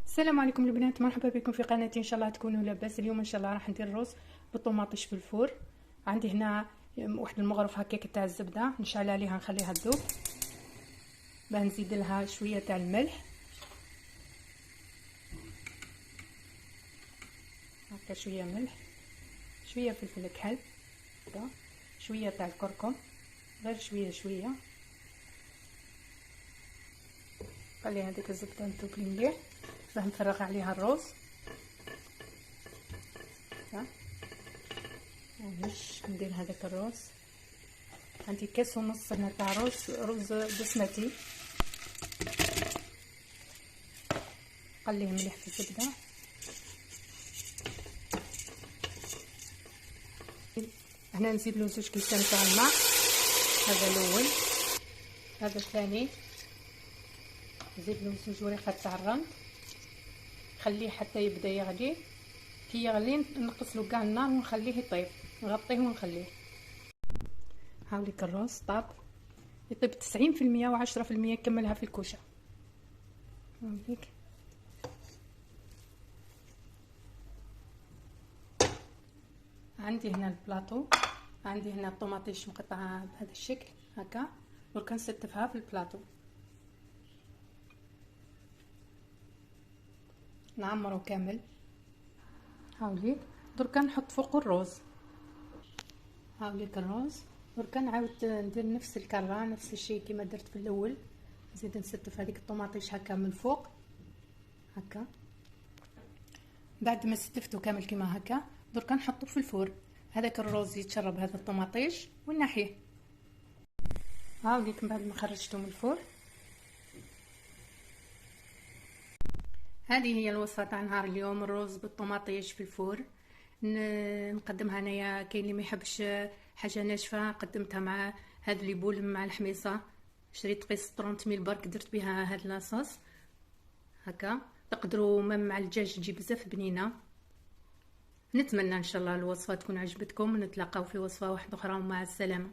السلام عليكم البنات، مرحبا بكم في قناتي. ان شاء الله تكونوا لاباس. اليوم ان شاء الله راح ندير الرز بالطوماطيش في الفور. عندي هنا واحد المغرف هكاك تاع الزبده، نشعل عليها نخليها تذوب، باه نزيد لها شويه تاع الملح، هكا شويه ملح، شويه فلفل كحل، هكا شويه تاع الكركم، غير شويه شويه. خلي هذيك الزبده نذوب مليح باه نفرغ عليها الرز. باش ندير هذاك الرز، عندي كاس ونص هنا تاع رز بسمتي، قليه مليح في الزبده. هنا نزيد له 2 كيسان تاع الماء، هذا الاول. هذا الثاني نزيد له 2 وريقات تاع الرمل، خليه حتى يبدا يغلي. كي يغلي نقصلو كاع النار ونخليه يطيب، نغطيه ونخليه. هاوليك الرز طاب، يطيب 90% و10% كملها في الكوشه. هاوليك عندي هنا البلاطو، عندي هنا الطوماطيش مقطعه بهذا الشكل هكا، درك نستفها في البلاطو، نعمرو كامل. هاوليك درك نحط فوق الرز. هاوليك الرز درك نعاود ندير نفس الكره، نفس الشيء كما درت في الاول. نزيد نستف هذيك الطوماطيش هكا من الفوق هكا. بعد ما استفتو كامل كما هكا درك نحطو في الفور. هذاك الرز يتشرب هذا الطوماطيش ونحيه. هاوليك بعد ما خرجته من الفور، هذه هي الوصفه تاع نهار اليوم، الرز بالطوماطيش في الفور. نقدمها انايا، كاين اللي ما يحبش حاجه ناشفه، قدمتها مع هذا الليبول مع الحميصه. شريت قيس 30 برك درت بها هاد لاصوص هكا. تقدروا مع الدجاج تجي بزاف بنينه. نتمنى ان شاء الله الوصفه تكون عجبتكم، ونتلاقاو في وصفه واحده اخرى، ومع السلامه.